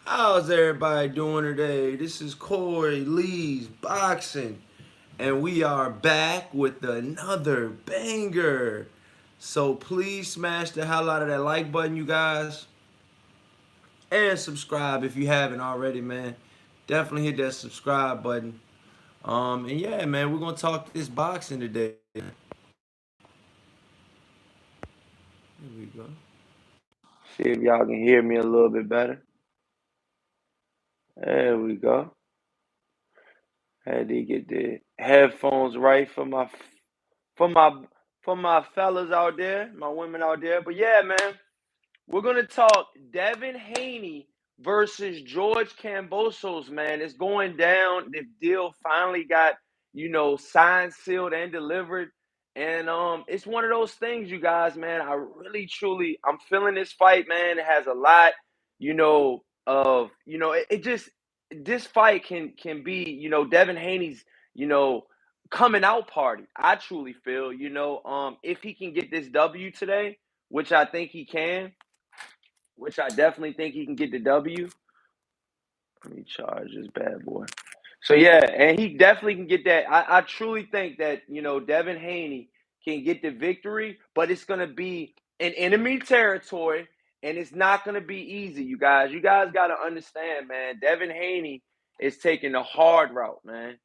How's everybody doing today? This is Corey Lee's Boxing, and we are back with another banger. So please smash the hell out of that like button, you guys, and subscribe if you haven't already, man. Definitely hit that subscribe button. And yeah, man, we're gonna talk this boxing today. Here we go. See if y'all can hear me a little bit better. There we go. Had to get the headphones right for my for my fellas out there, my women out there. But yeah, man, we're gonna talk Devin Haney versus George Kambosos, man. It's going down. The deal finally got, signed, sealed, and delivered. And it's one of those things, you guys, man. I really truly I'm feeling this fight, man. It has a lot, it just this fight can be, Devin Haney's, you know, coming out party. I truly feel, if he can get this W today, which I think he can, which I definitely think he can get the W. Let me charge this bad boy. So yeah, and he definitely can get that. I truly think that Devin Haney can get the victory, but it's gonna be in enemy territory, and it's not gonna be easy. You guys, got to understand, man. Devin Haney is taking the hard route, man.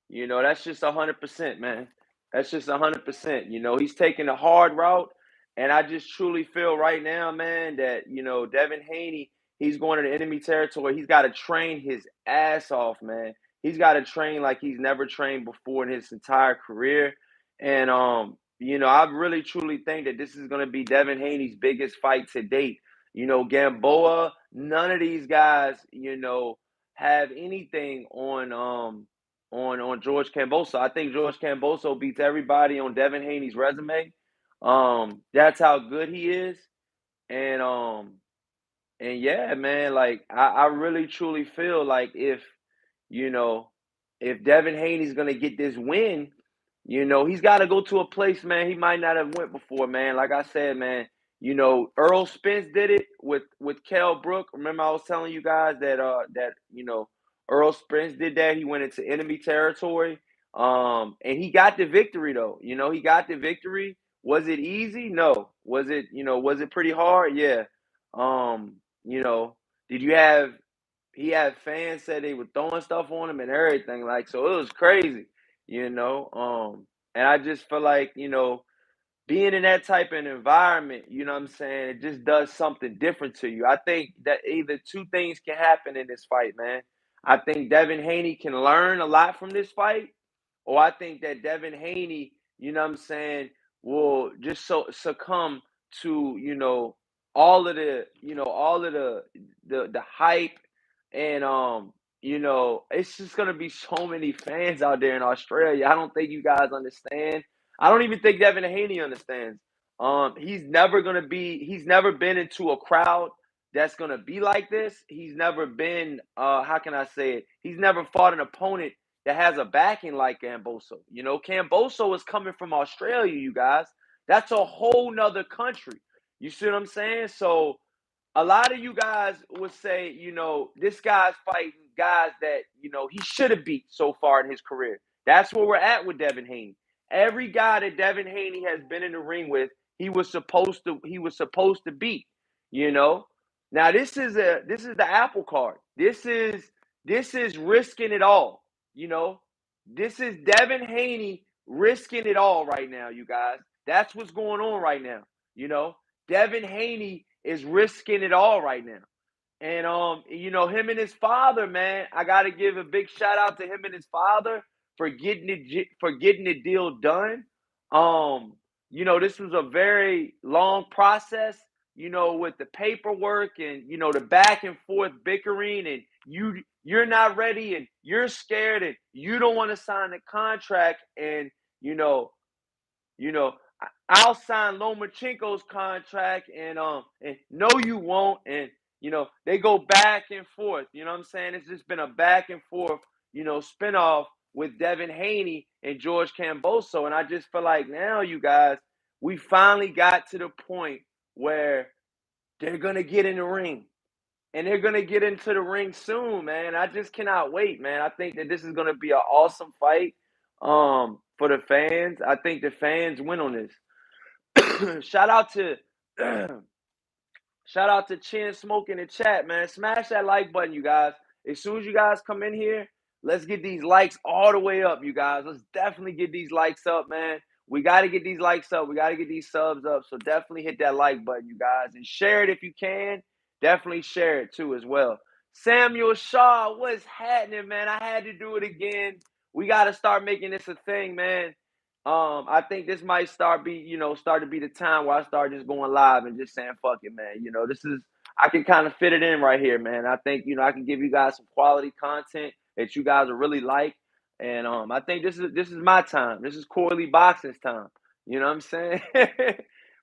That's just 100%, man. That's just 100%. He's taking the hard route, and I just truly feel right now, man, that Devin Haney, he's going to the enemy territory. He's got to train his ass off, man. He's got to train like he's never trained before in his entire career. And I really truly think that this is going to be Devin Haney's biggest fight to date. Gamboa, none of these guys, have anything on George Kambosos. I think George Kambosos beats everybody on Devin Haney's resume. That's how good he is. And yeah, man, like I really truly feel like you know, if Devin Haney's gonna get this win, he's got to go to a place, man, he might not have went before, man. Like I said, man, Earl Spence did it with Kell Brook. Remember, I was telling you guys that Earl Spence did that. He went into enemy territory, and he got the victory though. He got the victory. Was it easy? No. Was it pretty hard? Yeah. You know, did you have he had fans said they were throwing stuff on him and everything, like, so it was crazy, you know. And I just feel like, being in that type of environment, you know what I'm saying, it just does something different to you. I think that either two things can happen in this fight, man. I think Devin Haney can learn a lot from this fight, or I think that Devin Haney, you know what I'm saying, will just succumb to, all of the hype, and it's just gonna be so many fans out there in Australia. I don't think you guys understand. I don't even think Devin Haney understands. He's never been into a crowd that's gonna be like this. He's never been, how can I say it? He's never fought an opponent that has a backing like Kambosos. Kambosos is coming from Australia, you guys. That's a whole nother country. You see what I'm saying? So a lot of you guys would say, this guy's fighting guys that, he should have beat so far in his career. That's where we're at with Devin Haney. Every guy that Devin Haney has been in the ring with, he was supposed to beat, you know. Now this is the apple card. This is risking it all, you know. This is Devin Haney risking it all right now, you guys. That's what's going on right now, you know. Devin Haney is risking it all right now. And him and his father, man, I gotta give a big shout out to him and his father for getting the deal done. This was a very long process, with the paperwork and the back and forth bickering, and you're not ready and you're scared and you don't want to sign the contract, and you know you know, I'll sign Lomachenko's contract, and no, you won't. And they go back and forth. You know what I'm saying? It's just been a back and forth, spinoff with Devin Haney and George Camboso. And I just feel like now, you guys, we finally got to the point where they're gonna get in the ring. and they're gonna get into the ring soon, man. I just cannot wait, man. I think that this is gonna be an awesome fight for the fans. I think the fans win on this. Shout out to Shout out to Chin Smoke in the chat, man. Smash that like button, you guys. As soon as you guys come in here, let's get these likes all the way up, you guys. Let's definitely get these likes up, man. We got to get these likes up. We got to get these subs up. So definitely hit that like button, you guys. And share it if you can. Definitely share it too as well. Samuel Shaw, what's happening, man? I had to do it again. We got to start making this a thing, man. I think this might start to be the time where I start just going live and just saying, fuck it, man. This is, I can kind of fit it in right here, man. I think, I can give you guys some quality content that you guys will really like. And I think this is my time. This is Corley Boxing's time. You know what I'm saying?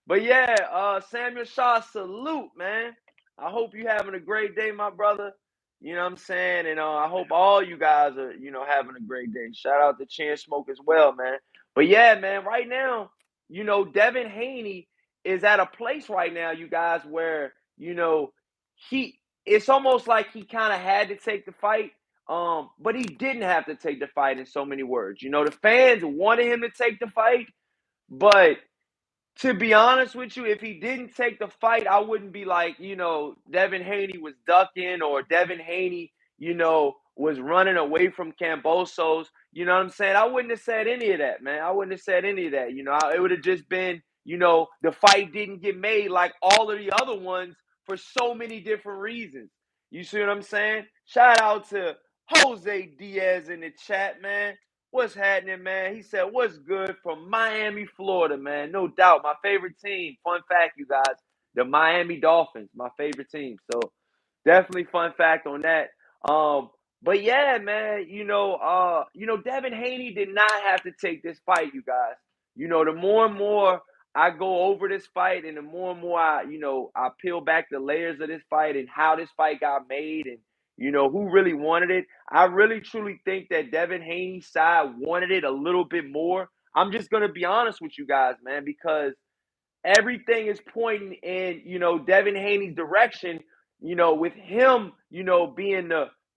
But yeah, Samuel Shaw, salute, man. I hope you having a great day, my brother. You know what I'm saying? And I hope all you guys are, having a great day. Shout out to Chan Smoke as well, man. But yeah, man, right now, Devin Haney is at a place right now, you guys, where, he it's almost like he kind of had to take the fight. But he didn't have to take the fight in so many words. The fans wanted him to take the fight, but to be honest with you, if he didn't take the fight, I wouldn't be like, Devin Haney was ducking or Devin Haney, was running away from Kambosos. You know what I'm saying? I wouldn't have said any of that, man. I wouldn't have said any of that. It would have just been, the fight didn't get made like all of the other ones for so many different reasons. You see what I'm saying? Shout out to Jose Diaz in the chat, man. What's happening, man? He said, what's good from Miami, Florida, man? No doubt. My favorite team. Fun fact, you guys. The Miami Dolphins, my favorite team. So definitely fun fact on that. But yeah, man, Devin Haney did not have to take this fight, you guys. The more and more I go over this fight and the more and more I peel back the layers of this fight and how this fight got made and who really wanted it. I really truly think that Devin Haney's side wanted it a little bit more. I'm just gonna be honest with you guys, man, because everything is pointing in, Devin Haney's direction, with him, being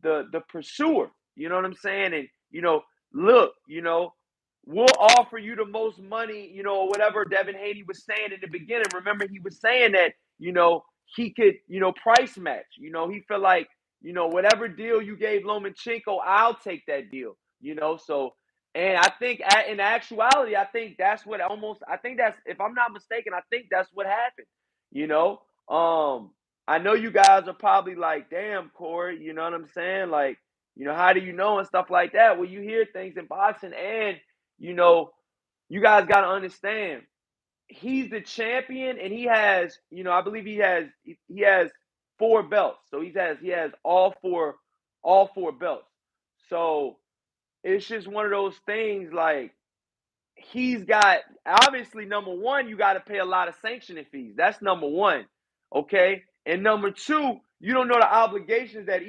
the pursuer. You know what I'm saying? And, look, we'll offer you the most money, or whatever Devin Haney was saying in the beginning. Remember, he was saying that, he could, price match. He felt like, whatever deal you gave Lomachenko, I'll take that deal. So and I think in actuality, I think I think that's, if I'm not mistaken, I think that's what happened. You know, I know you guys are probably like, damn, Corey, you know what I'm saying? Like, how do you know and stuff like that? Well, you hear things in boxing and, you know, you guys got to understand he's the champion and he has, I believe he has 4 belts. So he has all four belts. So it's just one of those things like he's got, obviously, number one, you got to pay a lot of sanctioning fees. That's number one. Okay. And number two, you don't know the obligations that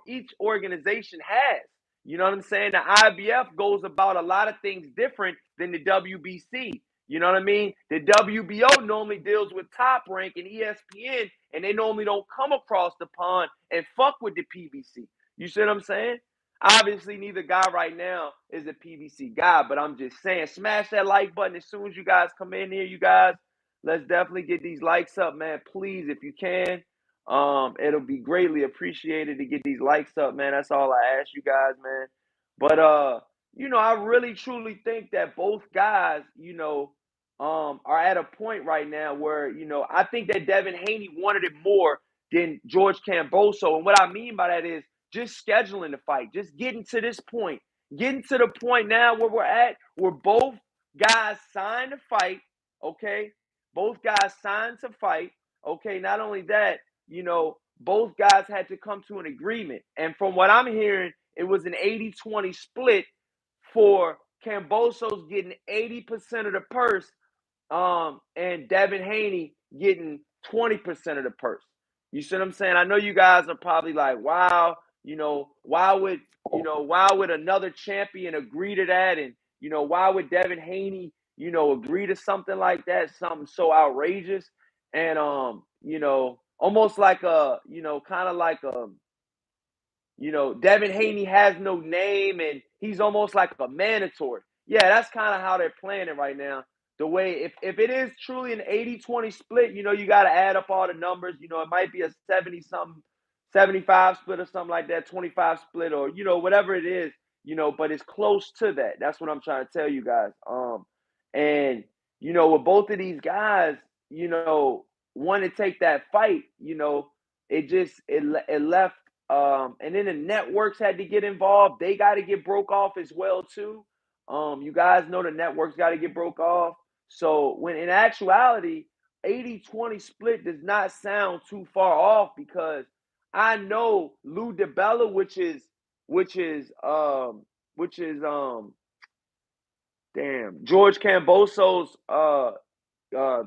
each organization has. You know what I'm saying? The IBF goes about a lot of things different than the WBC. You know what I mean? The WBO normally deals with Top Rank and ESPN, and they normally don't come across the pond and fuck with the PBC. You see what I'm saying? Obviously, neither guy right now is a PBC guy, but I'm just saying, smash that like button as soon as you guys come in here, you guys. Let's definitely get these likes up, man. Please, if you can. It'll be greatly appreciated to get these likes up, man. That's all I ask you guys, man. But I really truly think that both guys, are at a point right now where, I think that Devin Haney wanted it more than George Kambosos. And what I mean by that is just scheduling the fight, just getting to this point, getting to the point now where we're at, where both guys signed to fight, okay? Both guys signed to fight, okay? Not only that, both guys had to come to an agreement. And from what I'm hearing, it was an 80-20 split for Kambosos getting 80% of the purse, and Devin Haney getting 20% of the purse. You see what I'm saying? I know you guys are probably like, wow, why would another champion agree to that? And, why would Devin Haney, agree to something like that, something so outrageous? And, almost like a, kind of like a, Devin Haney has no name and he's almost like a mandatory. Yeah, that's kind of how they're playing it right now. The way, if it is truly an 80-20 split, you got to add up all the numbers. It might be a 70 something, 75 split or something like that, 25 split or, whatever it is, but it's close to that. That's what I'm trying to tell you guys. And, with both of these guys, want to take that fight, it left and then the networks had to get involved. They got to get broke off as well too. You guys know the networks got to get broke off. So when in actuality, 80-20 split does not sound too far off because I know Lou DiBella, which is which is George Kambosos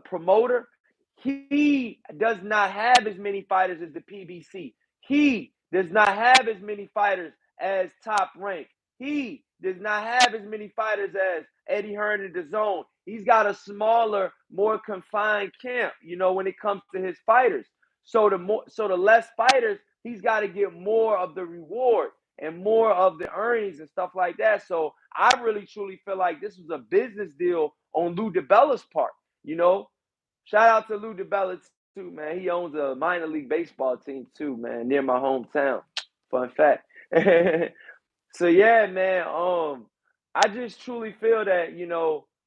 promoter, he does not have as many fighters as the PBC. He does not have as many fighters as Top Rank. He does not have as many fighters as Eddie Hearn and DAZN. He's got a smaller, more confined camp, when it comes to his fighters. So the less fighters, he's got to get more of the reward and more of the earnings and stuff like that. So I really truly feel like this was a business deal on Lou DiBella's part. Shout out to Lou DiBella too, man. He owns a minor league baseball team too, man, near my hometown. Fun fact. So yeah, man. I just truly feel that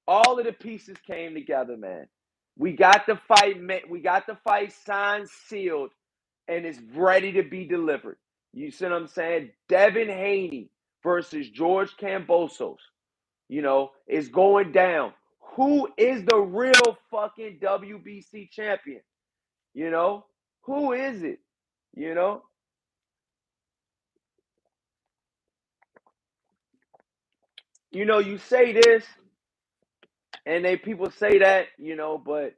all of the pieces came together, man. We got the fight, we got the fight signed, sealed, and it's ready to be delivered. You see what I'm saying? Devin Haney versus George Kambosos, is going down. Who is the real fucking WBC champion? Who is it? You know? You say this and people say that, but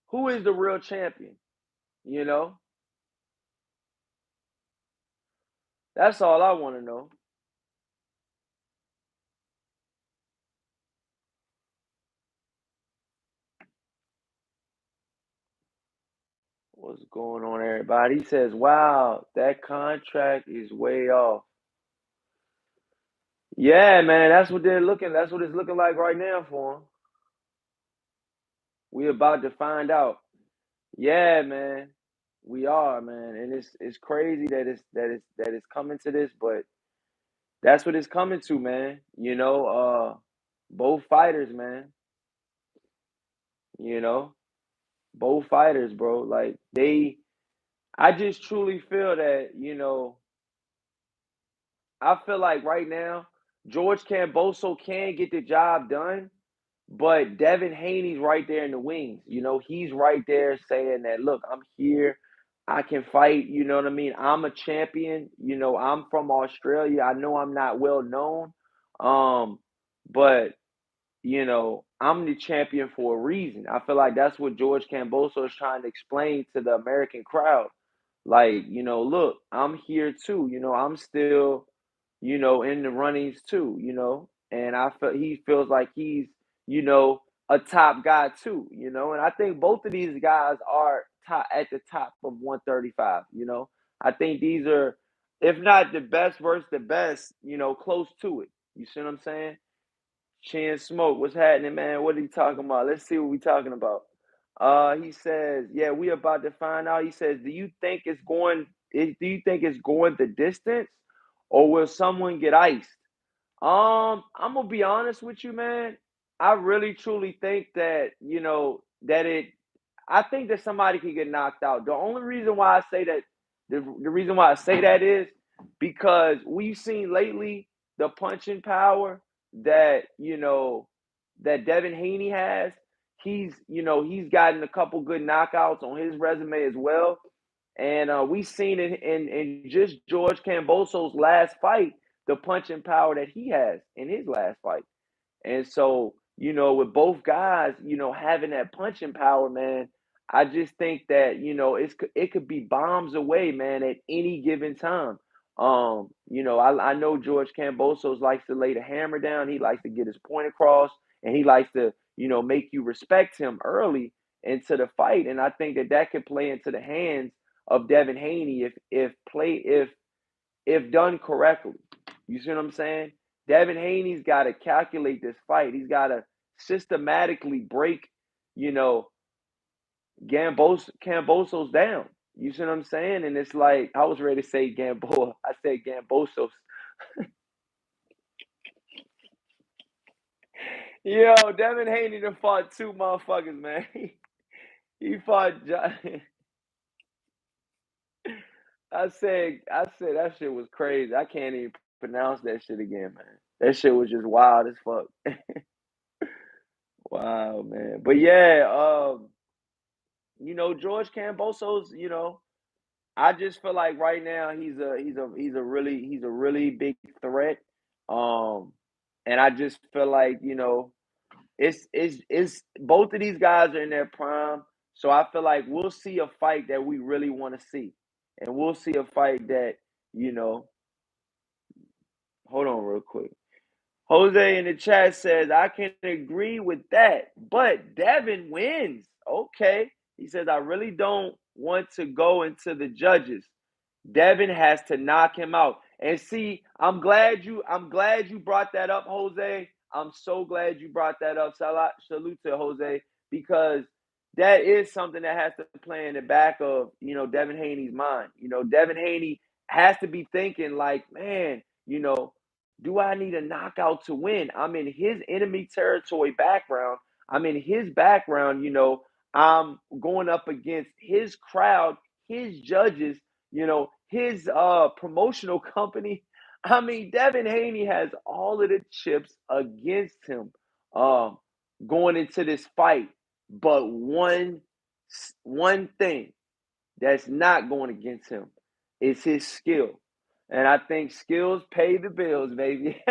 who is the real champion? You know? That's all I want to know. What's going on, everybody? He says, wow, that contract is way off. Yeah, man, that's what it's looking like right now for him. We about to find out. Yeah, man. We are, man. And it's crazy that it's coming to this, but that's what it's coming to, man. Both fighters, man. You know, both fighters, bro. Like I just truly feel that, I feel like right now, George Camboso can get the job done, but Devin Haney's right there in the wings. He's right there saying that, look, I'm here. I can fight. You know what I mean? I'm a champion. I'm from Australia. I know I'm not well known. But I'm the champion for a reason. I feel like that's what George Camboso is trying to explain to the American crowd. Like, look, I'm here too. I'm still, in the runnings too, and he feels like he's, a top guy too, and I think both of these guys are top at the top of 135, I think these are, if not the best versus the best, close to it. You see what I'm saying? Chin Smoke, what's happening, man? What are you talking about? Let's see what we talking about. He says, yeah, we about to find out. He says, do you think it's going the distance or will someone get iced? I'm gonna be honest with you, man. I really truly think that, that I think that somebody can get knocked out. The only reason why I say that, the reason why I say that is because we've seen lately the punching power that, that Devin Haney has. He's gotten a couple good knockouts on his resume as well. And we've seen it in just George Camboso's last fight, the punching power that he has in his last fight. And so, with both guys, having that punching power, man, I just think that, it could be bombs away, man, at any given time. I know George Cambosos likes to lay the hammer down. He likes to get his point across, and he likes to, make you respect him early into the fight. And I think that could play into the hands of Devin Haney if done correctly. You see what I'm saying? Devin Haney's got to calculate this fight. He's got to systematically break, you know, Kambosos down. You see what I'm saying? And it's like I was ready to say Gamboa. I said Kambosos. Yo, Devin Haney done fought two motherfuckers, man. He fought. I said that shit was crazy. I can't even pronounce that shit again, man. That shit was just wild as fuck. Wow, man. But yeah, George Kambosos, I just feel like right now he's a really big threat. Um, and I just feel like, it's both of these guys are in their prime. So I feel like we'll see a fight that we really want to see. And we'll see a fight that, you know, hold on real quick. Jose in the chat says, I can agree with that, but Devin wins. Okay. He says, I really don't want to go into the judges. Devin has to knock him out. And see, I'm glad you brought that up, Jose. I'm so glad you brought that up. Salute to Jose, because that is something that has to play in the back of, Devin Haney's mind. Devin Haney has to be thinking like, man, do I need a knockout to win? I'm in his enemy territory background. I'm in his background, I'm going up against his crowd, his judges, his promotional company. I mean, Devin Haney has all of the chips against him um, going into this fight, but one thing that's not going against him is his skill, and I think skills pay the bills, baby.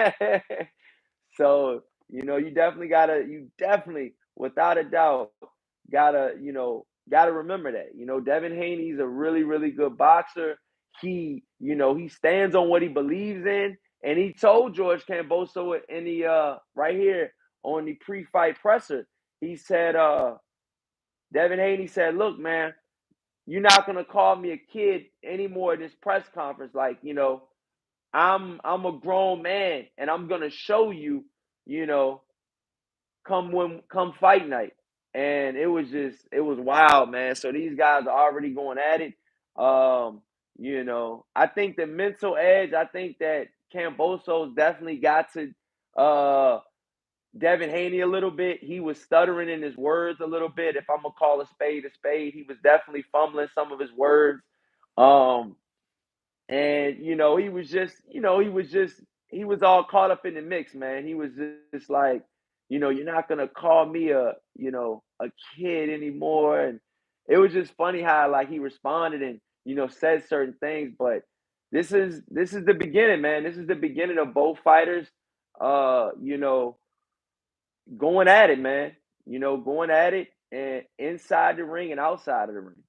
So, you definitely, without a doubt, gotta remember that. Devin Haney's a really, really good boxer. He stands on what he believes in. And he told George Kambosos in the right here on the pre-fight presser, he said, Devin Haney said, look, man, you're not gonna call me a kid anymore in this press conference. Like, I'm a grown man and I'm gonna show you, you know, come fight night. And it was wild, man. So these guys are already going at it. I think the mental edge, I think that Cambosos definitely got to Devin Haney a little bit. He was stuttering in his words a little bit. If I'm gonna call a spade, he was definitely fumbling some of his words. Um, and he was all caught up in the mix, man. He was just like, you're not gonna call me a kid anymore. And it was just funny how like he responded and said certain things. But this is the beginning, man. This is the beginning of both fighters uh, you know, going at it, man. Going at it and inside the ring and outside of the ring.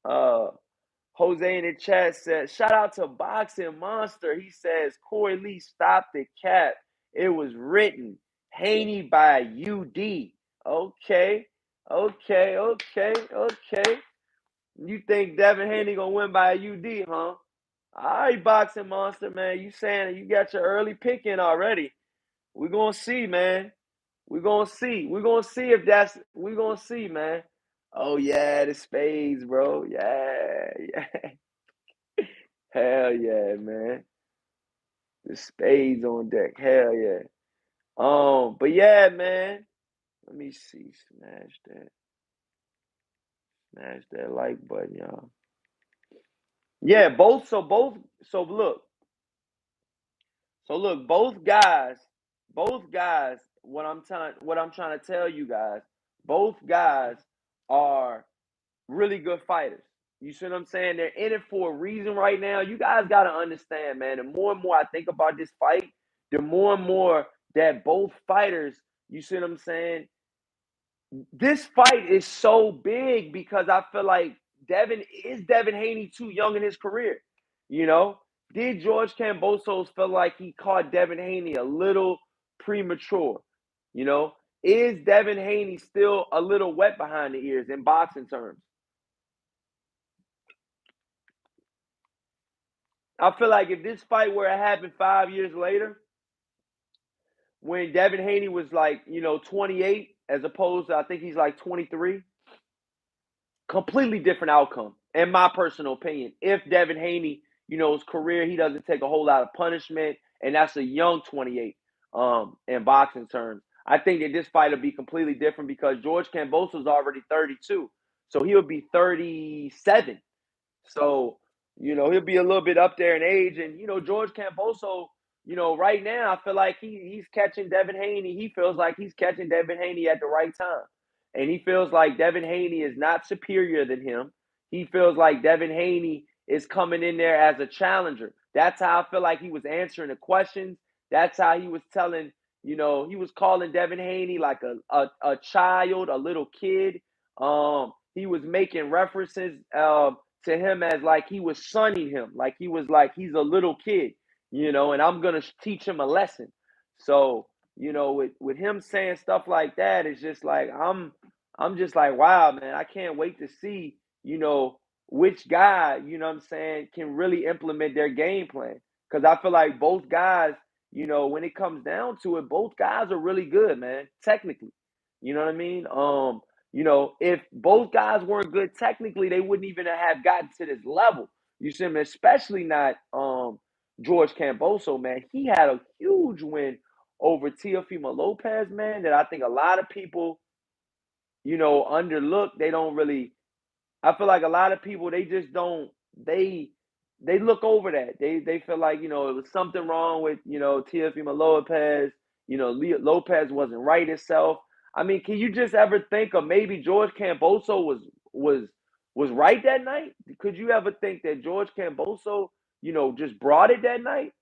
Uh Jose in the chat says, shout out to Boxing Monster. He says, Corey Lee, stop the cap. It was written. Haney by UD. Okay. Okay. Okay. Okay. You think Devin Haney gonna win by a UD, huh? All right, Boxing Monster, man. You saying you got your early pick in already. We're gonna see, man. We're gonna see. We're gonna see, man. Oh yeah, the spades, bro. Yeah, yeah. Hell yeah, man. The spades on deck. Hell yeah. But yeah, man. Let me see. Smash that like button, y'all. Yeah, so look. So look, both guys, what I'm trying to tell you guys, both guys are really good fighters. You see what I'm saying? They're in it for a reason right now. You guys got to understand, man. The more and more I think about this fight, the more and more that both fighters, you see what I'm saying? This fight is so big because I feel like Devin Haney too young in his career. You know, did George Kambosos feel like he caught Devin Haney a little premature? You know, is Devin Haney still a little wet behind the ears in boxing terms? I feel like if this fight were to happen 5 years later, when Devin Haney was like, 28, as opposed to I think he's like 23, completely different outcome, in my personal opinion. If Devin Haney, his career, he doesn't take a whole lot of punishment, and that's a young 28 in boxing terms. I think that this fight will be completely different because George Kambosos is already 32. So he'll be 37. So, he'll be a little bit up there in age. And, George Camboso, right now, I feel like he's catching Devin Haney. He feels like he's catching Devin Haney at the right time. And he feels like Devin Haney is not superior than him. He feels like Devin Haney is coming in there as a challenger. That's how I feel like he was answering the questions. That's how he was telling, he was calling Devin Haney like a child, a little kid. He was making references to him as like he was sonning him, like he was like he's a little kid, and I'm gonna teach him a lesson. So, with him saying stuff like that, it's just like I'm just like, wow, man, I can't wait to see, which guy, what I'm saying, can really implement their game plan. Because I feel like both guys, when it comes down to it, both guys are really good, man, technically. You know what I mean? If both guys weren't good technically, they wouldn't even have gotten to this level. You see him, especially not George Camboso, man. He had a huge win over Teofimo Lopez, man, that I think a lot of people, underlook. They don't really I feel like a lot of people they just don't they they look over that. They feel like it was something wrong with Teofimo Lopez. Lopez wasn't right himself. I mean, can you just ever think of maybe George Camboso was was right that night? Could you ever think that George Camboso just brought it that night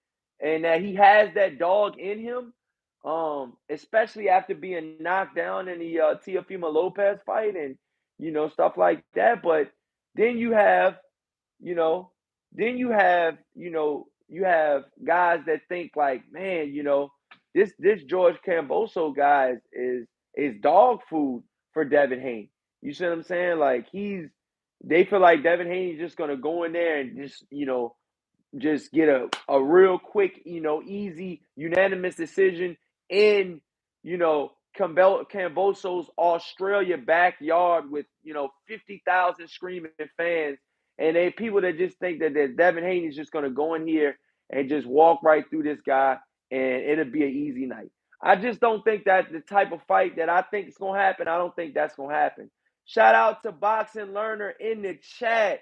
and that he has that dog in him? Especially after being knocked down in the Teofimo Lopez fight and stuff like that. But then you have, you know, then you have guys that think like, man, this George Camboso guy is dog food for Devin Haney. You see what I'm saying? Like they feel like Devin Haney's just gonna go in there and just get a real quick, easy, unanimous decision in, Camboso's Australia backyard with, 50,000 screaming fans. And they people that just think that Devin Haney's just going to go in here and just walk right through this guy and it'll be an easy night. I just don't think that the type of fight that I think is going to happen, I don't think that's going to happen. Shout out to Boxing Learner in the chat.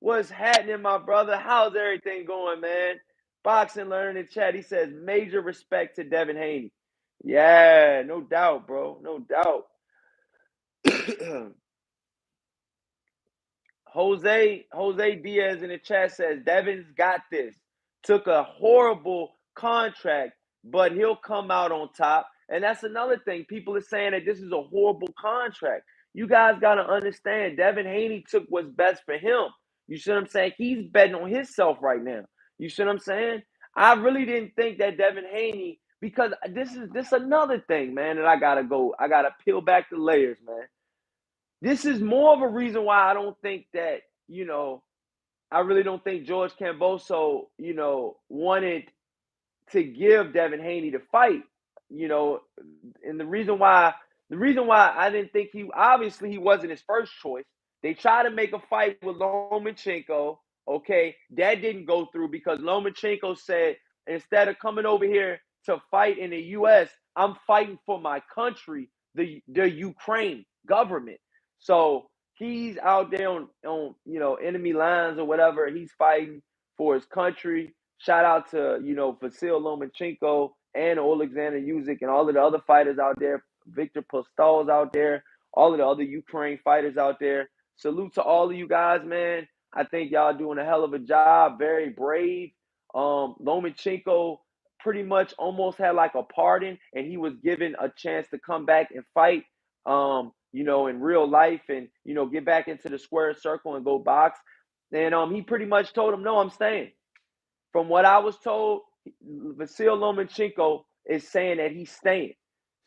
What's happening, my brother? How's everything going, man? Boxing Learning in chat. He says major respect to Devin Haney. Yeah, no doubt, bro. No doubt. Jose Diaz in the chat says Devin's got this. Took a horrible contract, but he'll come out on top. And that's another thing. People are saying that this is a horrible contract. You guys got to understand, Devin Haney took what's best for him. You see what I'm saying? He's betting on himself right now. You see what I'm saying? I really didn't think that Devin Haney, because this another thing, man, that I gotta peel back the layers, man. This is more of a reason why I don't think that, I really don't think George Camboso, wanted to give Devin Haney the fight, you know, and the reason why I didn't think he wasn't his first choice. They tried to make a fight with Lomachenko. Okay, that didn't go through because Lomachenko said instead of coming over here to fight in the U.S., I'm fighting for my country, the Ukraine government. So he's out there on enemy lines or whatever. He's fighting for his country. Shout out to Vasil Lomachenko and Alexander Usyk and all of the other fighters out there. Victor Postol's out there. All of the other Ukraine fighters out there. Salute to all of you guys, man. I think y'all doing a hell of a job. Very brave. Lomachenko pretty much almost had like a pardon, and he was given a chance to come back and fight. In real life, and get back into the square circle and go box. And he pretty much told him, "No, I'm staying." From what I was told, Vasil Lomachenko is saying that he's staying.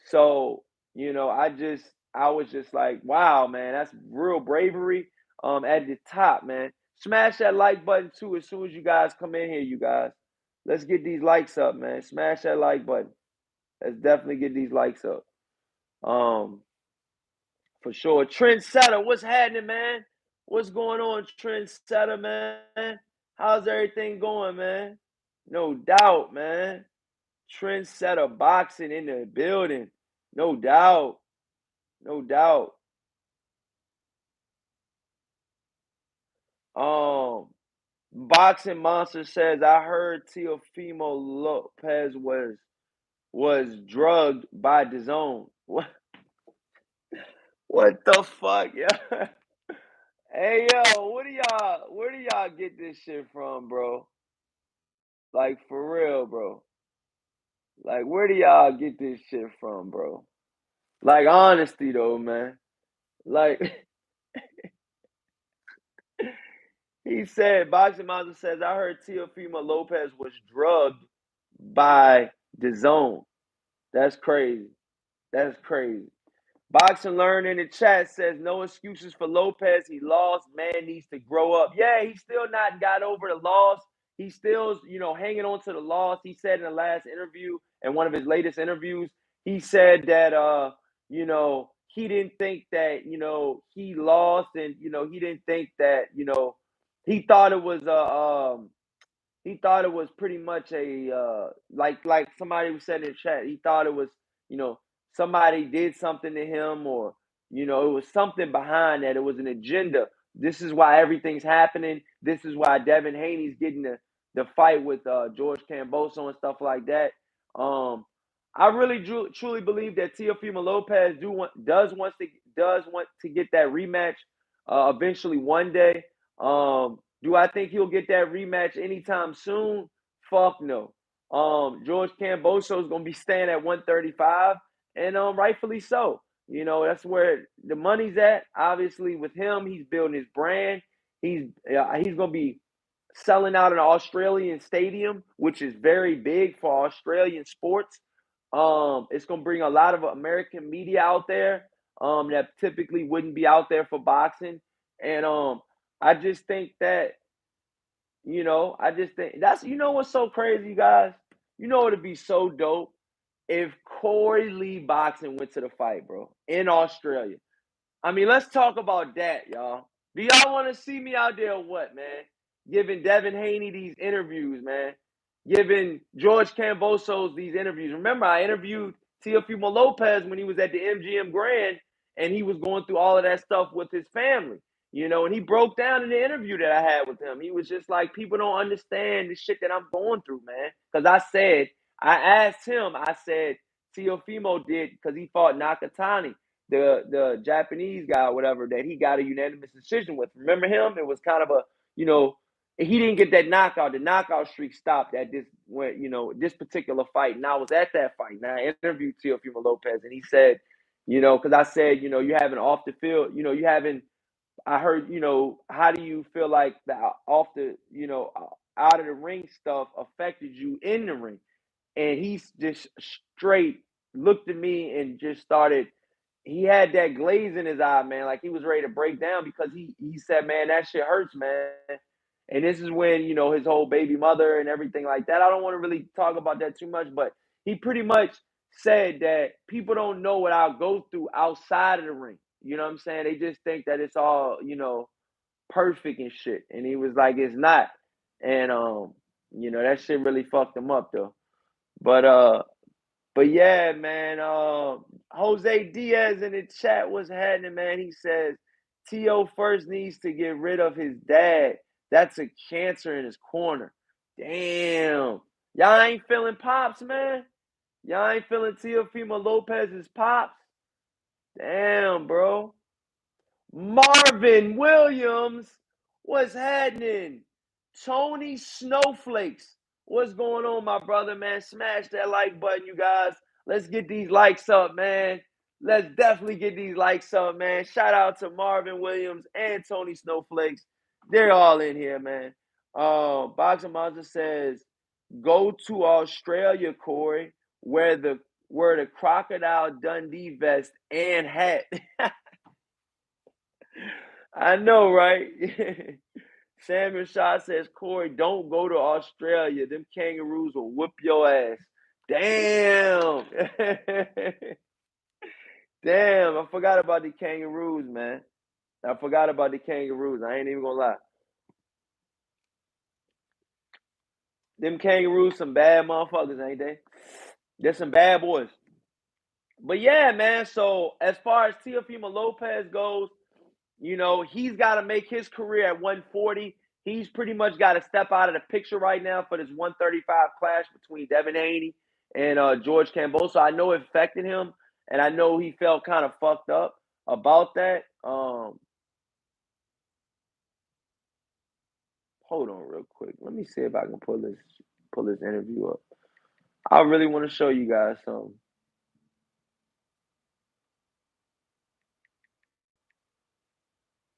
So, I was just like, wow, man, that's real bravery at the top, man. Smash that like button too as soon as you guys come in here, you guys. Let's get these likes up, man. Smash that like button. Let's definitely get these likes up. Um, for sure. Trendsetter, what's happening, man? What's going on, Trendsetter, man? How's everything going, man? No doubt, man. Trendsetter boxing in the building. No doubt. No doubt. Um, Boxing Monster says, I heard Teofimo Lopez was drugged by DAZN. What the fuck, yeah? Hey yo, where do y'all get this shit from, bro? Like for real, bro. Like where do y'all get this shit from, bro? Like honesty though, man. Like he said, Boxing Monster says, I heard Teofimo Lopez was drugged by DAZN. That's crazy. That's crazy. Boxing Learn in the chat says no excuses for Lopez. He lost. Man needs to grow up. Yeah, he still not got over the loss. He's still, hanging on to the loss. He said in the last interview, in one of his latest interviews, he said that he didn't think that, he lost, and he didn't think that, he thought it was he thought it was pretty much a like somebody was said in the chat. He thought it was you know somebody did something to him, or it was something behind that. It was an agenda. This is why everything's happening. This is why Devin Haney's getting the fight with George Kambosos and stuff like that. Um, I really truly believe that Teofimo Lopez does want to get that rematch eventually one day. Do I think he'll get that rematch anytime soon? Fuck no. George Kambosos is gonna be staying at 135, and rightfully so. That's where the money's at. Obviously, with him, he's building his brand. He's gonna be selling out an Australian stadium, which is very big for Australian sports. It's gonna bring a lot of American media out there that typically wouldn't be out there for boxing, and I just think that I just think that's what's so crazy, you guys. It'd be so dope if Corey Lee Boxing went to the fight, bro, in Australia. I mean, let's talk about that, y'all. Do y'all want to see me out there or what, man? Giving Devin Haney these interviews, man. Giving George Kambosos these interviews. Remember, I interviewed Teofimo Lopez when he was at the MGM Grand, and he was going through all of that stuff with his family, and he broke down in the interview that I had with him. He was just like, people don't understand the shit that I'm going through, man. Because I asked him, I said, Teofimo did, because he fought Nakatani, the Japanese guy or whatever, that he got a unanimous decision with. Remember him? It was kind of a, he didn't get that knockout. The knockout streak stopped at this particular fight. And I was at that fight. And I interviewed Teofimo Lopez, and he said, because I said, you having off the field, you having, I heard, how do you feel like the off the, out of the ring stuff affected you in the ring? And he's just straight looked at me and just started. He had that glaze in his eye, man, like he was ready to break down, because he said, man, that shit hurts, man. And this is when, his whole baby mother and everything like that. I don't want to really talk about that too much, but he pretty much said that people don't know what I'll go through outside of the ring. You know what I'm saying? They just think that it's all, perfect and shit. And he was like, it's not. And that shit really fucked him up though. But yeah, man. Jose Diaz in the chat was happening, man. He says T.O. first needs to get rid of his dad. That's a cancer in his corner. Damn. Y'all ain't feeling pops, man. Y'all ain't feeling Teofimo Lopez's pops. Damn, bro. Marvin Williams, what's happening? Tony Snowflakes, what's going on, my brother, man? Smash that like button, you guys. Let's get these likes up, man. Let's definitely get these likes up, man. Shout out to Marvin Williams and Tony Snowflakes. They're all in here, man. Boxer Monster says, go to Australia, Corey, where the Crocodile Dundee vest and hat. I know, right? Samuel Shaw says, Corey, don't go to Australia. Them kangaroos will whoop your ass. Damn. Damn, I forgot about the kangaroos, man. I forgot about the kangaroos. I ain't even gonna lie. Them kangaroos some bad motherfuckers, ain't they? They're some bad boys. But yeah, man. So as far as Teofimo Lopez goes, he's got to make his career at 140. He's pretty much got to step out of the picture right now for this 135 clash between Devin Haney and George Kambosos. So I know it affected him, and I know he felt kind of fucked up about that. Hold on real quick. Let me see if I can pull this interview up. I really want to show you guys some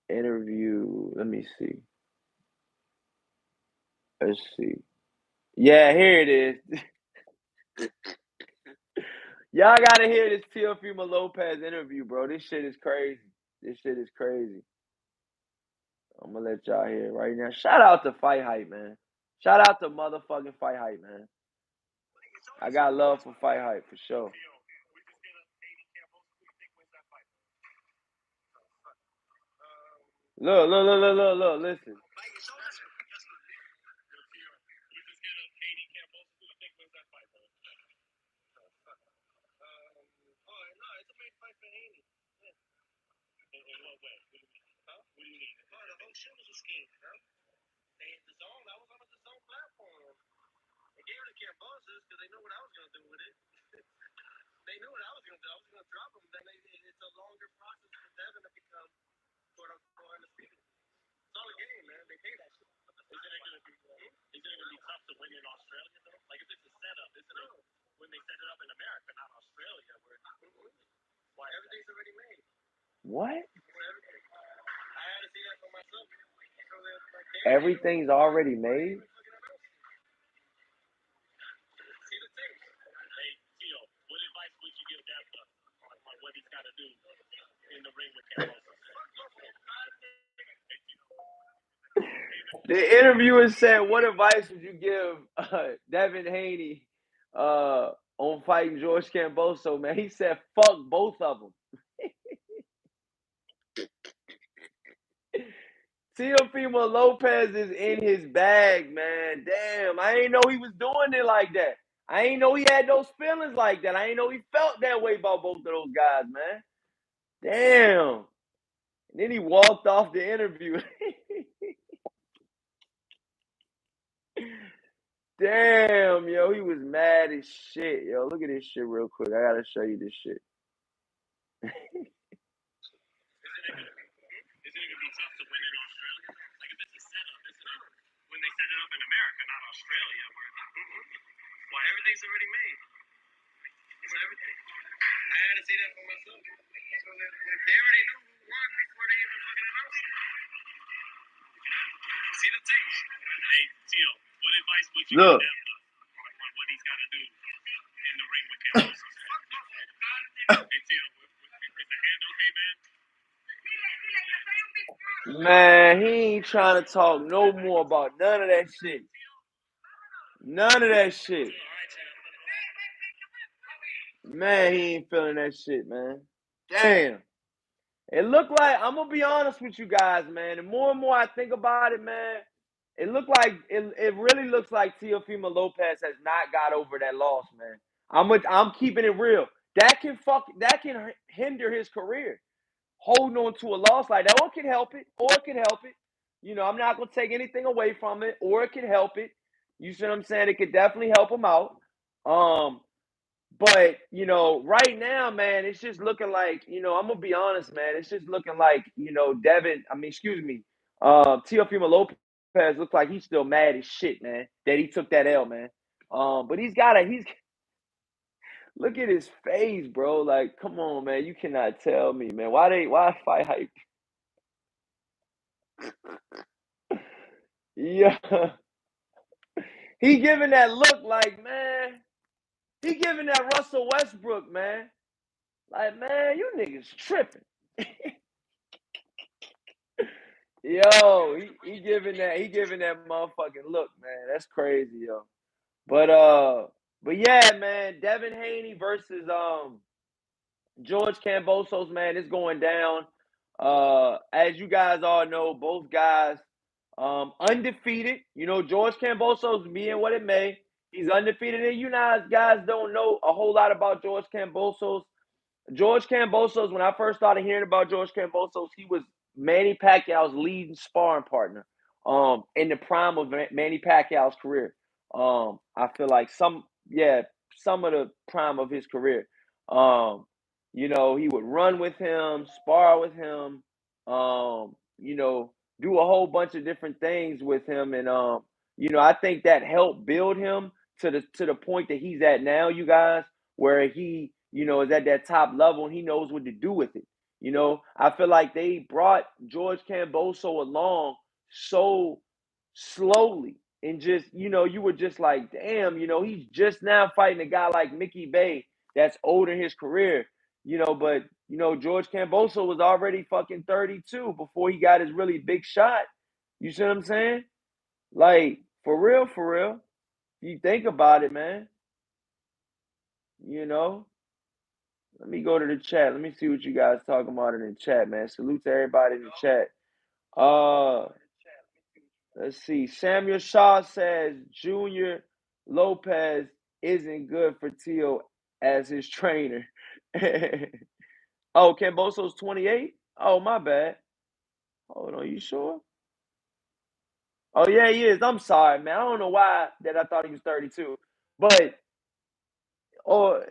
interview. Let me see. Let's see. Yeah, here it is. Y'all gotta hear this Teofimo Lopez interview, bro. This shit is crazy. This shit is crazy. I'm gonna let y'all hear it right now. Shout out to Fight Hype, man. Shout out to motherfucking Fight Hype, man. I got love for Fight Hype for sure. Look. Listen. What? Everything's already made? The interviewer said, "What advice would you give Devin Haney on fighting George Kambosos?" Man, he said, "Fuck both of them." Teofimo Lopez is in his bag, man. Damn, I ain't know he was doing it like that. I ain't know he had those feelings like that. I ain't know he felt that way about both of those guys, man. Damn. And then he walked off the interview. Damn, yo, he was mad as shit, yo. Look at this shit real quick. I gotta show you this shit. Look. Man, he ain't trying to talk no more about none of that shit. None of that shit. Man, he ain't feeling that shit, man. Damn. It looked like, I'm gonna be honest with you guys, man. The more and more I think about it, man, it really looks like Teofimo Lopez has not got over that loss, man. I'm keeping it real. That can hinder his career. Holding on to a loss like that, or it can help it, I'm not gonna take anything away from it, or it can help it. You see what I'm saying? It could definitely help him out. But right now, man, it's just looking like, I'm gonna be honest, man. It's just looking like, Teofimo Lopez looks like he's still mad as shit, man, that he took that L, man. But he's look at his face, bro. Like, come on, man. You cannot tell me, man. Why Fight Hype? Yeah. He giving that look like, man. He giving that Russell Westbrook, man. Like, man, you niggas tripping. Yo, he giving that motherfucking look, man. That's crazy, yo. But but yeah, man, Devin Haney versus George Kambosos, man, it's going down. As you guys all know, both guys undefeated. You know, George Kambosos being what it may, he's undefeated. And you guys don't know a whole lot about George Kambosos. George Kambosos, when I first started hearing about George Kambosos, he was Manny Pacquiao's leading sparring partner in the prime of Manny Pacquiao's career. I feel like some of the prime of his career. Um, you know, he would run with him, spar with him, you know, do a whole bunch of different things with him. And you know, I think that helped build him to the point that he's at now, you guys, where he, you know, is at that top level and he knows what to do with it. You know, I feel like they brought George Camboso along so slowly and just, you know, you were just like, damn, you know, he's just now fighting a guy like Mickey Bay that's older in his career, you know, but, you know, George Camboso was already fucking 32 before he got his really big shot. You see what I'm saying? Like, for real, for real. You think about it, man, you know? Let me go to the chat. Let me see what you guys talking about in the chat, man. Salute to everybody in the chat. Uh, let's see. Samuel Shaw says Junior Lopez isn't good for Tio as his trainer. Oh, Camboso's 28? Oh, my bad. Hold on, you sure? Oh, yeah, he is. I'm sorry, man. I don't know why that I thought he was 32. But or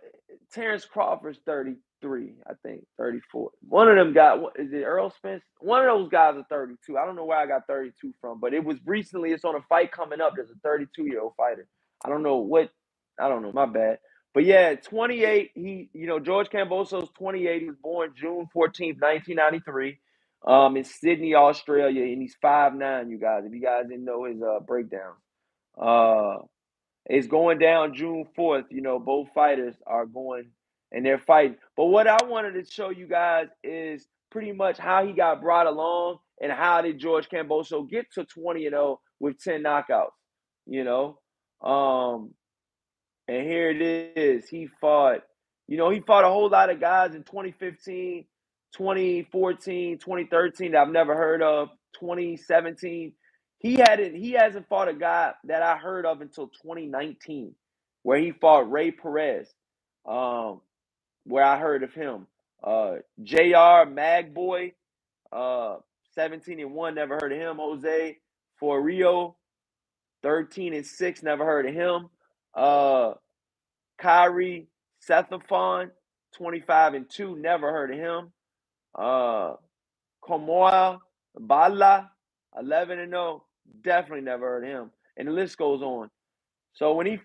Terrence Crawford's 33, I think, 34. One of them got, is it Earl Spence? One of those guys are 32. I don't know where I got 32 from, but it was recently, it's on a fight coming up. There's a 32-year-old fighter. I don't know what, I don't know, my bad. But yeah, 28, you know, George Camboso's 28. He was born June 14th, 1993, in Sydney, Australia, and he's 5'9", you guys, if you guys didn't know his breakdown. Uh, it's going down June 4th. You know, both fighters are going and they're fighting. But what I wanted to show you guys is pretty much how he got brought along and how did George Camboso get to 20-0 with 10 knockouts, you know? Um, and here it is. He fought, you know, he fought a whole lot of guys in 2015, 2014, 2013 that I've never heard of, 2017. He hasn't fought a guy that I heard of until 2019, where he fought Ray Perez, um, where I heard of him. JR Magboy, uh, 17-1, never heard of him. Jose Forrio, 13-6, never heard of him. Kyrie Sethafon, 25-2, never heard of him. Komoa Bala, 11-0, definitely never heard of him. And the list goes on. So when he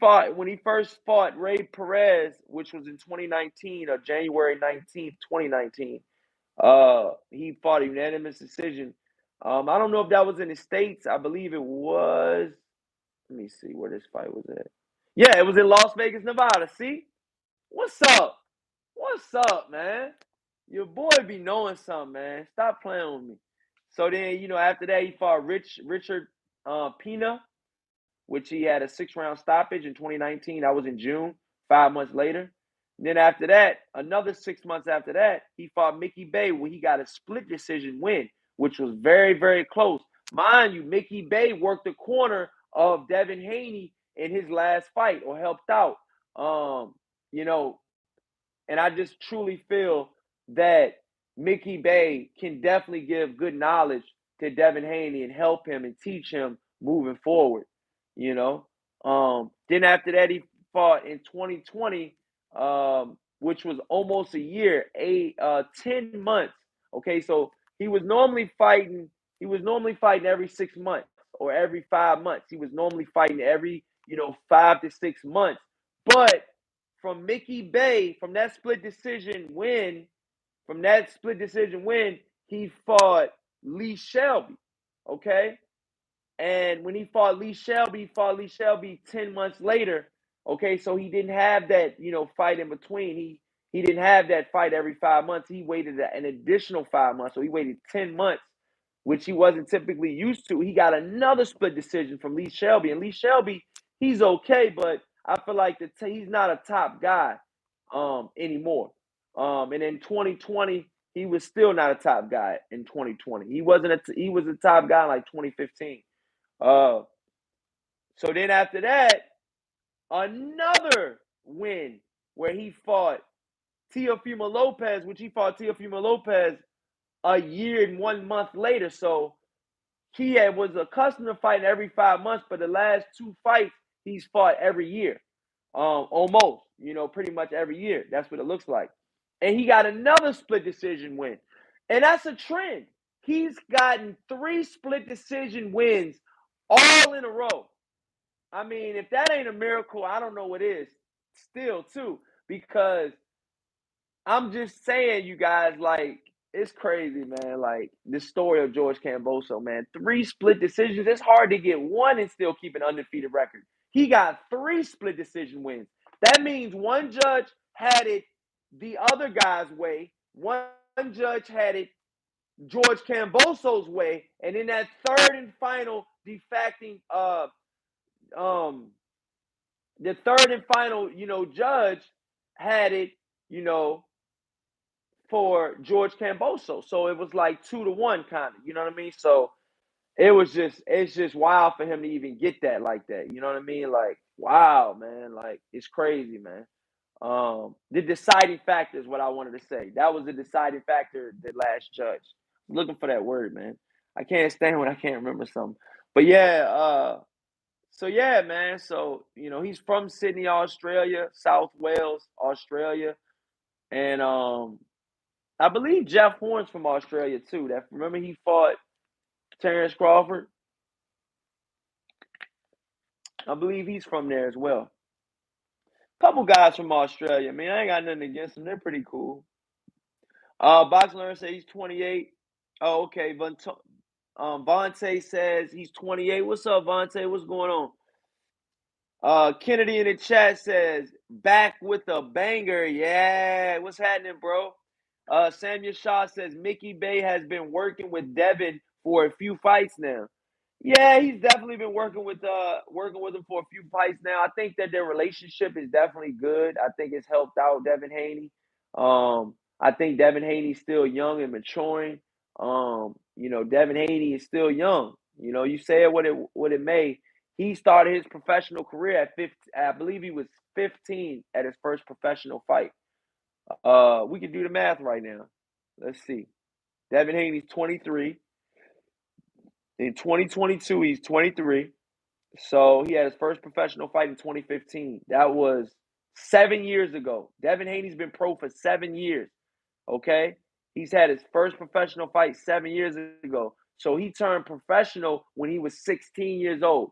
first fought Ray Perez, which was in 2019 or January 19th, 2019, he fought a unanimous decision. I don't know if that was in the States. I believe it was. Let me see where this fight was at. Yeah, it was in Las Vegas, Nevada. See? What's up? What's up, man? Your boy be knowing something, man. Stop playing with me. So then, you know, after that, he fought Richard Pina, which he had a 6-round stoppage in 2019. That was in June, 5 months later. And then after that, another 6 months after that, he fought Mickey Bay, where he got a split decision win, which was very, very close. Mind you, Mickey Bay worked the corner of Devin Haney in his last fight or helped out. You know, and I just truly feel that Mickey Bay can definitely give good knowledge to Devin Haney and help him and teach him moving forward, you know. Then after that, he fought in 2020, which was almost a year, 10 months. Okay, so he was normally fighting every 6 months or every 5 months. He was normally fighting every, you know, 5 to 6 months. But from Mickey Bay, from that split decision win, he fought Lee Shelby. Okay. And when he fought Lee Shelby 10 months later. Okay. So he didn't have that, you know, fight in between. He didn't have that fight every 5 months. He waited an additional 5 months. So he waited 10 months which he wasn't typically used to. He got another split decision from Lee Shelby, and Lee Shelby, he's okay, but I feel like he's not a top guy anymore. And in 2020, he was still not a top guy in 2020. He was a top guy in like 2015. Uh, so then after that, another win where he fought Teofimo Lopez, which he fought Teofimo Lopez a year and 1 month later. So was accustomed to fighting every 5 months, but the last two fights he's fought every year, almost. Pretty much every year. That's what it looks like. And he got another split decision win, and that's a trend. He's gotten 3 split decision wins all in a row. I mean, if that ain't a miracle, I don't know what is. Still, too, because I'm just saying, you guys, like, it's crazy, man. Like, this story of George Kambosos, man. 3 split decisions. It's hard to get one and still keep an undefeated record. He got 3 split decision wins. That means one judge had it the other guy's way, one judge had it George Kambosos' way, and in that third and final defacting, um, the third and final, judge had it, you know, for George Kambosos. So it was like 2-1 kind of, you know what I mean? So it's just wild for him to even get that like that. You know what I mean? Like, wow, man. Like, it's crazy, man. The deciding factor is what I wanted to say. That was the deciding factor, the last judge. I'm looking for that word, man. I can't stand when I can't remember something. But yeah, so yeah, man. So, he's from Sydney, Australia, South Wales, Australia. And I believe Jeff Horn's from Australia too. Remember he fought Terrence Crawford? I believe he's from there as well. Couple guys from Australia, man. I ain't got nothing against them. They're pretty cool. Box Learner says he's 28. Oh, okay. Vontae says he's 28. What's up, Vontae? What's going on? Kennedy in the chat says, back with a banger. Yeah, what's happening, bro? Samuel Shaw says, Mickey Bay has been working with Devin for a few fights now. Yeah, he's definitely been working with him for a few fights now. I think that their relationship is definitely good. I think it's helped out Devin Haney. I think Devin Haney's still young and maturing. Devin Haney is still young. You say it what it may. He started his professional career at 15. I believe he was 15 at his first professional fight. We can do the math right now. Let's see. Devin Haney's 23. In 2022, he's 23. So he had his first professional fight in 2015. That was 7 years ago. Devin Haney's been pro for 7 years. Okay? He's had his first professional fight 7 years ago. So he turned professional when he was 16 years old.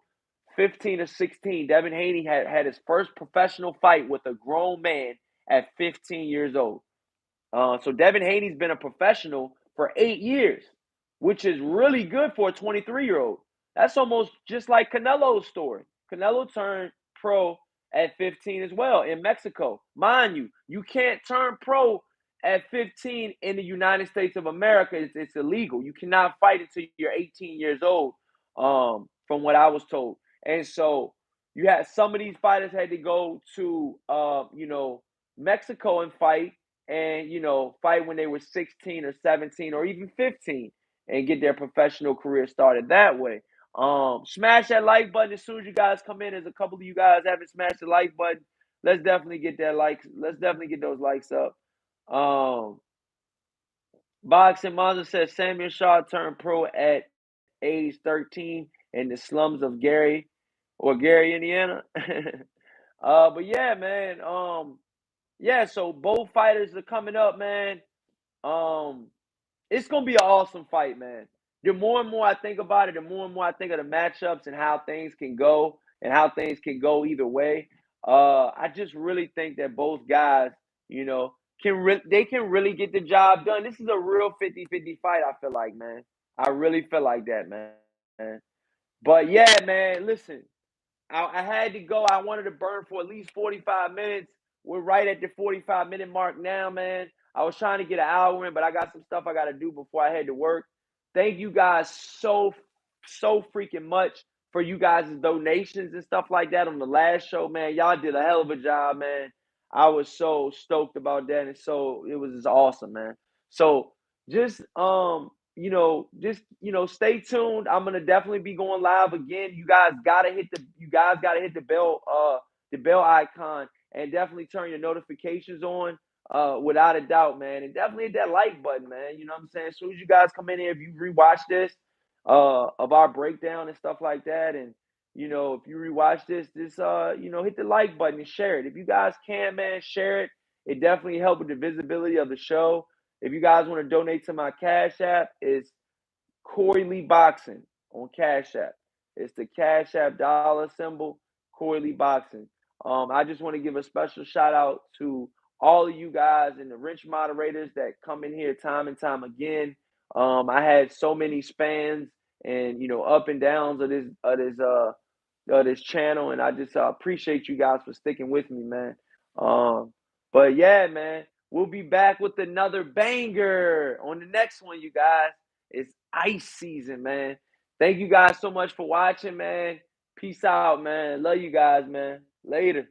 15 or 16. Devin Haney had his first professional fight with a grown man at 15 years old. So Devin Haney's been a professional for 8 years, which is really good for a 23-year-old. That's almost just like Canelo's story. Canelo turned pro at 15 as well in Mexico. Mind you, you can't turn pro at 15 in the United States of America. It's illegal. You cannot fight until you're 18 years old, from what I was told. And so you had some of these fighters had to go to, Mexico and fight and fight when they were 16 or 17 or even 15 and get their professional career started that way. Smash that like button as soon as you guys come in. There's a couple of you guys haven't smashed the like button. Let's definitely get that likes. Let's definitely get those likes up. Boxing Monza says Samuel Shaw turned pro at age 13 in the slums of Gary, Indiana. But yeah, man. Yeah, so both fighters are coming up, man. It's gonna be an awesome fight, man. The more and more I think about it, the more and more I think of the matchups and how things can go either way. I just really think that both guys, they can really get the job done. This is a real 50-50 fight, I feel like, man. I really feel like that, man. But yeah, man, listen. I had to go. I wanted to burn for at least 45 minutes. We're right at the 45-minute mark now, man. I was trying to get an hour in, but I got some stuff I got to do before I head to work. thank you guys so freaking much for you guys' donations and stuff like that on the last show, man. Y'all did a hell of a job, man. I was so stoked about that, and so it was just awesome, man. So just stay tuned. I'm gonna definitely be going live again. You guys gotta hit the bell icon and definitely turn your notifications on. Without a doubt, man. And definitely hit that like button, man. You know what I'm saying? As soon as you guys come in here, if you rewatch this, of our breakdown and stuff like that, and if you rewatch this, hit the like button and share it. If you guys can, man, share it. It definitely helps with the visibility of the show. If you guys want to donate to my Cash App, it's Corey Lee Boxing on Cash App. It's the Cash App dollar symbol, Corey Lee Boxing. I just want to give a special shout out to all of you guys and the rich moderators that come in here time and time again. I had so many spans and up and downs of this channel, and I just appreciate you guys for sticking with me, man. But yeah, man, we'll be back with another banger on the next one, you guys. It's ice season, man. Thank you guys so much for watching, man. Peace out, man. Love you guys, man. Later.